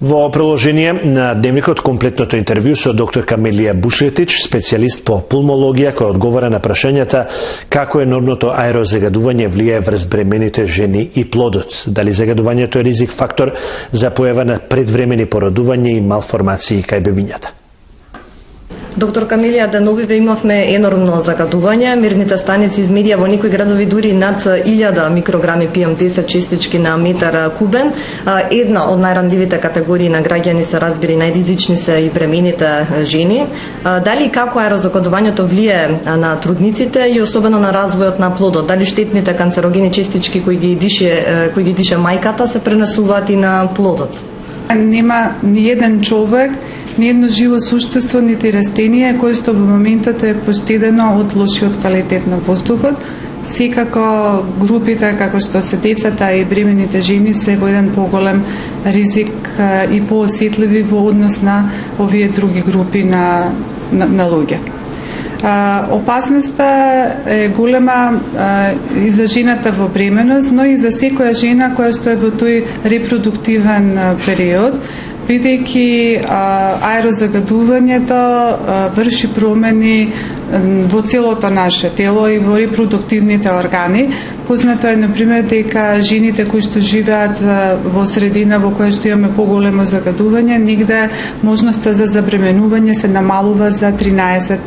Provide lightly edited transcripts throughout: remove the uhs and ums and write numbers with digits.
Во приложение на дневникот комплетното интервју со доктор Камилија Бушлетич, специјалист по пулмологија, кој одговара на прашањата како енормното аерозагадување влијае врз бремените жени и плодот, дали загадувањето е ризик фактор за појава на предвремени породување и малформации кај бебињата. Доктор Камилија, деновиве имавме енормно загадување. Мерните станици измерија во некои градови дури над 1000 микрограми PM10 честички на метар кубен. Една од најранливите категории на граѓани се, разбира, најризични се и бремените жени. Дали и како аерозагадувањето влие на трудниците и особено на развојот на плодот? Дали штетните канцерогени честички кои ги дише мајката се пренесуваат и на плодот? Нема ни еден човек, ни едно живо суштество, нити растение кое што во моментот е поштедено од лошиот квалитет на воздухот. Секако групите како што се децата и бремените жени се во еден поголем ризик и поосетливи во однос на овие други групи на луѓе. Опасноста е голема и за жената во бременост, но и за секоја жена која што е во тој репродуктивен период, бидејќи аерозагадувањето врши промени во целото наше тело и во репродуктивните органи. Познато е, например, дека жените кои што живеат во средина во која што имаме поголемо загадување, негде можноста за забременување се намалува за 13%.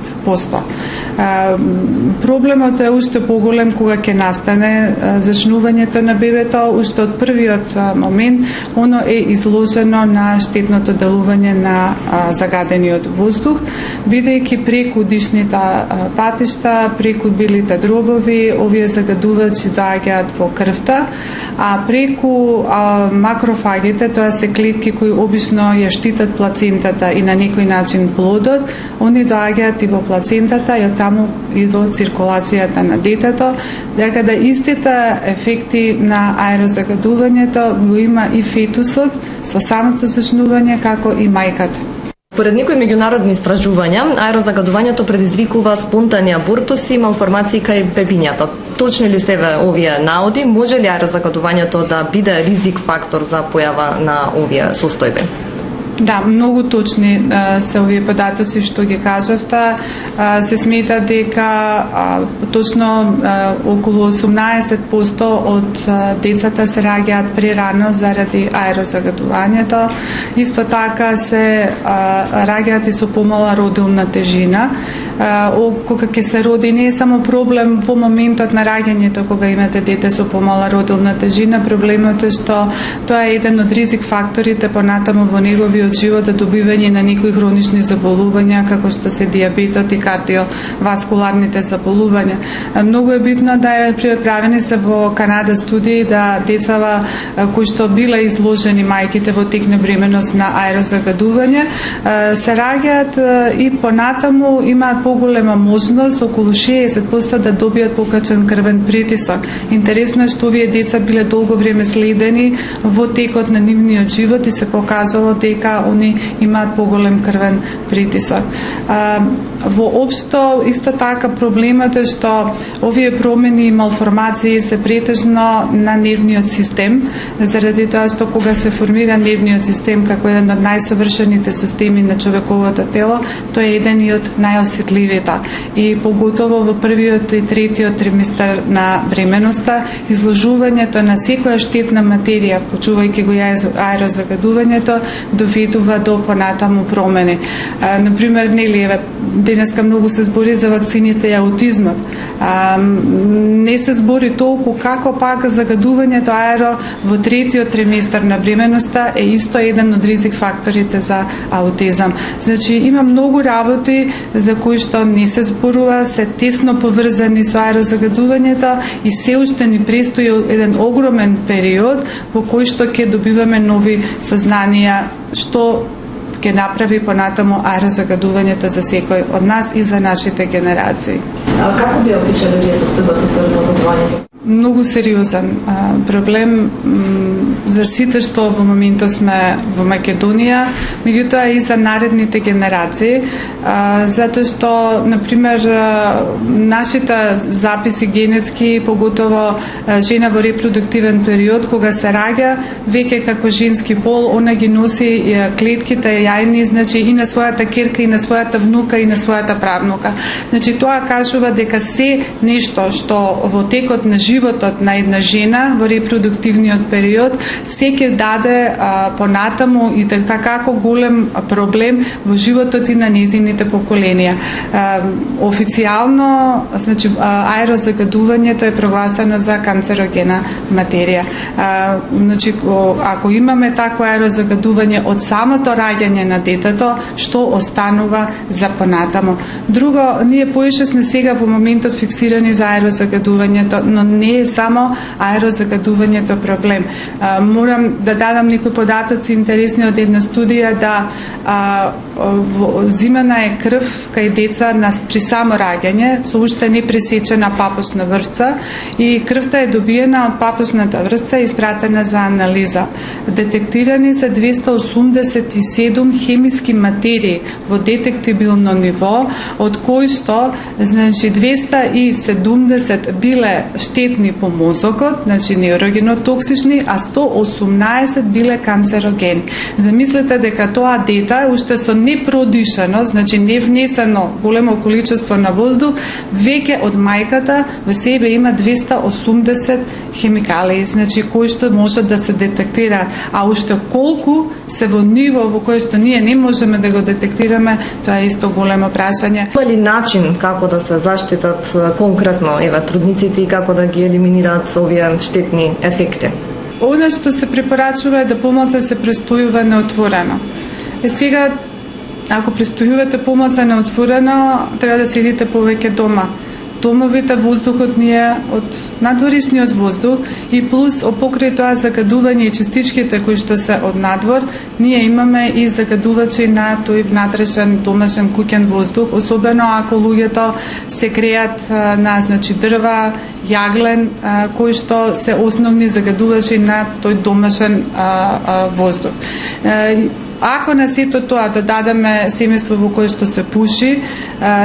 Проблемот е уште поголем кога ќе настане зачнувањето на бебето, уште од првиот момент оно е изложено на штетното делување на загадениот воздух, бидејќи преку дишните патишта, преку белите дробови, овие загадувачи доаѓаат во крвта, а преку макрофагите, тоа се клетки кои обично ја штитат плацентата и на некој начин плодот, они доаѓаат и во плацентата и оттаму и во циркулацијата на детето, дека да истите ефекти на аерозагадувањето го има и фетусот со самото зачнување како и мајката. Според некои меѓународни истражувања, аерозагадувањето предизвикува спонтани абортуси и малформации кај бебињата. Точни ли се овие наоди? Може ли аерозагадувањето да биде ризик фактор за појава на овие состојби? Да, многу точни се овие податоци што ги кажавте. Се смета дека точно околу 18% од децата се раѓаат прерано заради аерозагадувањето. Исто така се раѓаат и со помала родилна тежина. Кога ќе се роди не е само проблем во моментот на раѓањето кога имате дете со помала родилна тежина, проблемот е што тоа е еден од ризик факторите понатаму во неговиот живот, добивање на некои хронични заболувања како што се дијабетот и кардиоваскуларните заболувања. Многу е битно да е правени се во Канада студии да децава кои што биле изложени мајките во тек на бременост на аерозагадување се раѓаат и понатаму имаат поголема можност, околу 60% да добијат покачен крвен притисок. Интересно е што овие деца биле долго време следени во текот на нивниот живот и се покажало дека они имаат поголем крвен притисок. Во општо, исто така, проблемот е што овие промени и малформации се претежно на нервниот систем, заради тоа што кога се формира нервниот систем како еден од најсовршените системи на човековото тело, тој е еден и од најосетливите. И поготово во првиот и третиот триместар на бременоста, изложувањето на секоја штетна материја, вклучувајќи го аерозагадувањето, доведува до понатаму промени. Например, денеска многу се збори за вакцините и аутизмот. Не се збори толку како пак загадувањето аеро во третиот триместар на бременоста е исто еден од ризик факторите за аутизам. Значи, има многу работи за кои што не се зборува, се тесно поврзани со аерозагадувањето и се уште ни престои еден огромен период во кој што ќе добиваме нови сознанија што ќе направи понатаму аерозагадувањето за секој од нас и за нашите генерации. Како би опишале вие состојбата со загадувањето? Многу сериозен проблем. за сите што во моментот сме во Македонија, меѓутоа и за наредните генерации, затоа што, например, нашите записи генетски, поготово жена во репродуктивен период, кога се раѓа, веќе како женски пол, она ги носи клетките јајни, значи и на својата керка, и на својата внука, и на својата правнука. Значи тоа кажува дека се нешто што во текот на животот на една жена во репродуктивниот период се ќе даде понатаму и така како голем проблем во животот и на незините поколенија. Официјално, значи аерозагадувањето е прогласено за канцерогена материја. Значи ако имаме такво аерозагадување од самото раѓање на детето, што останува за понатаму. Друго, ние поише сме сега во моментот фиксирани за аерозагадувањето, но не е само аерозагадувањето проблем. Морам да дадам некои податоци интересни од една студија да зимана е крв кај деца при само раѓање со уште не пресечена папушна врвца и крвта е добиена од папушната врвца и испратена за анализа. Детектирани се 287 хемиски материи во детектибилно ниво, од кои што, значи 270 биле штетни по мозокот, значи неурогенотоксични, а 118 биле канцерогени. Замислете дека тоа дете уште со непродишано, значи не внесено големо количество на воздух, веќе од мајката во себе има 280 хемикалии, значи кои што може да се детектира, а уште колку се во ниво во кој што ние не можеме да го детектираме, тоа е исто големо прашање. Има ли начин како да се заштитат конкретно трудниците и како да ги елиминираат овие штетни ефекти? Она што се препорачува е да помоца се престојува неотворено. Сега, ако престојувате помоца неотворено, треба да седите повеќе дома. Домовите, воздухот ни е од надворишниот воздух и плюс покрај тоа загадување и частичките кои што се од надвор, ние имаме и загадувачи на тој внатрешен домашен куќен воздух, особено ако луѓето се греат на дрва, јаглен, кои што се основни загадувачи на тој домашен воздух. Ако на сето тоа додадеме семејство во кое што се пуши,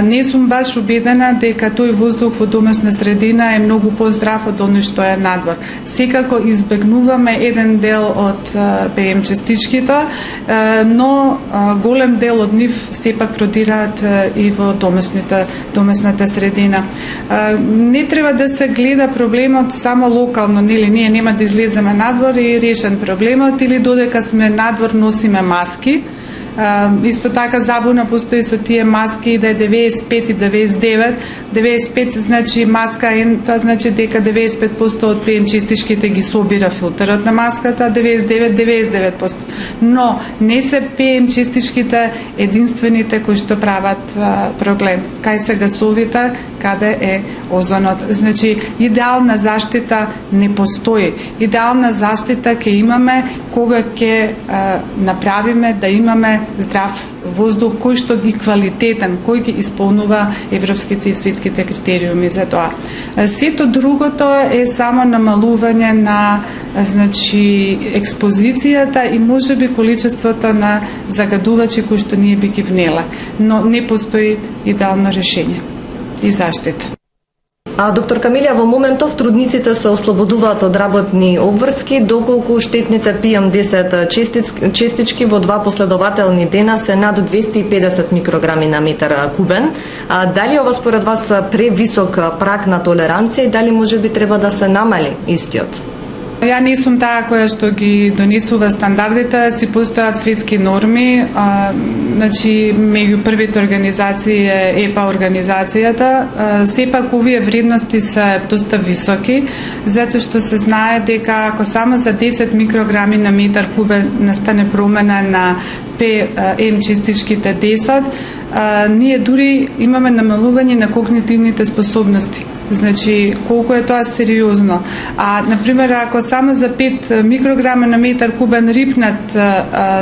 не сум баш убедена дека тој воздух во домашна средина е многу поздрав од оној што е надвор. Секако избегнуваме еден дел од ПМ частичките, но голем дел од нив сепак продираат и во домашната средина. Не треба да се гледа проблемот само локално, нели, ние нема да излеземе надвор и решен проблемот, или додека сме надвор носиме маски. Исто така забуна постои со тие маски да е 95 и 99. 95 значи маска, тоа значи дека 95% од ПМ частичките ги собира филтерот на маската, 99%. Но не се ПМ частичките единствените кои што прават проблем. Кај се гасовите, каде е озонот. Значи, идеална заштита не постои. Идеална заштита ќе имаме кога ќе направиме да имаме здрав воздух кој што ги квалитетен, кој ги исполнува европските и светските критериуми за тоа. Сето другото е само намалување на експозицијата и можеби количеството на загадувачи кои што ние би ги внеле, но не постои идеално решение и заштита. Доктор Камилија, во моментов трудниците се ослободуваат од работни обврски, доколку штетните PM10 честички во 2 последователни дена се над 250 микрограми на метар кубен. Дали ова според вас превисок праг на толеранција и дали можеби треба да се намали истиот? Ја не сум таа која што ги донесува стандардите, си постојат светски норми, значи меѓу првите организации е ЕПА организацијата. Сепак овие вредности се доста високи, затоа што се знае дека ако само за 10 микрограми на метар кубен настане промена на ПМ частичките 10, ние дури имаме намалување на когнитивните способности. Значи, колку е тоа сериозно. На пример, ако само за 5 микрограми на метар кубен рипнат,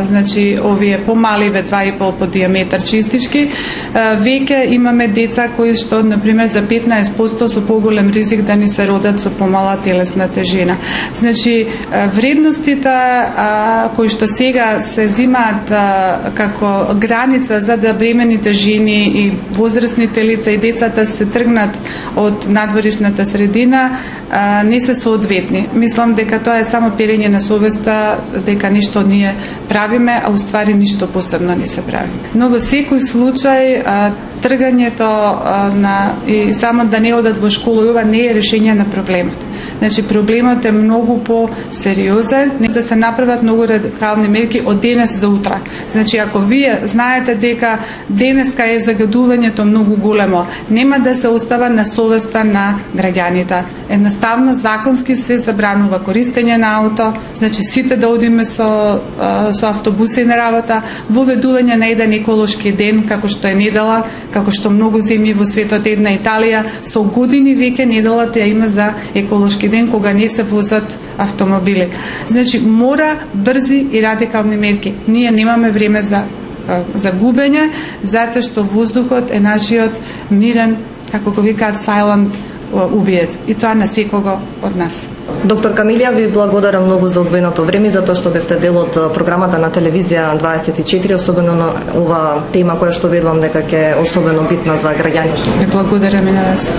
значи, овие помаливе 2,5 по диаметар чистички, веќе имаме деца кои што, на пример, за 15% со поголем ризик да ни се родат со помала телесна тежина. Значи, вредностите кои што сега се зимаат како граница за да бремените жени и возрастните лица и децата се тргнат од надворишната средина, не се соодветни. Мислам дека тоа е само перење на совеста, дека ништо ние правиме, а уствари ништо посебно не се прави. Но во секој случај тргањето и само да не одат во школа, ова не е решение на проблемот. Значи, проблемот е многу по-сериозен, не да се направат многу радикални мерки од денес за утре. Значи, ако вие знаете дека денеска е загадувањето многу големо, нема да се остава на совеста на граѓаните. Едноставно, законски се забранува користење на ауто, значи сите да одиме со автобуси на работа, воведување на еден еколошки ден, како што е недела, како што многу земји во светот, една Италија, со години веќе неделата ја има за еколошки ден кога не се возат автомобили. Значи, мора брзи и радикални мерки. Ние немаме време за губење, затоа што воздухот е нашиот мирен, како го викаат, silent убиец. И тоа на секого од нас. Доктор Камилија, ви благодарам многу за одвоеното време, затоа што бевте дел од програмата на телевизија 24, особено на ова тема која што верувам дека ќе е особено битна за граѓаните. Ви благодарам и на вас.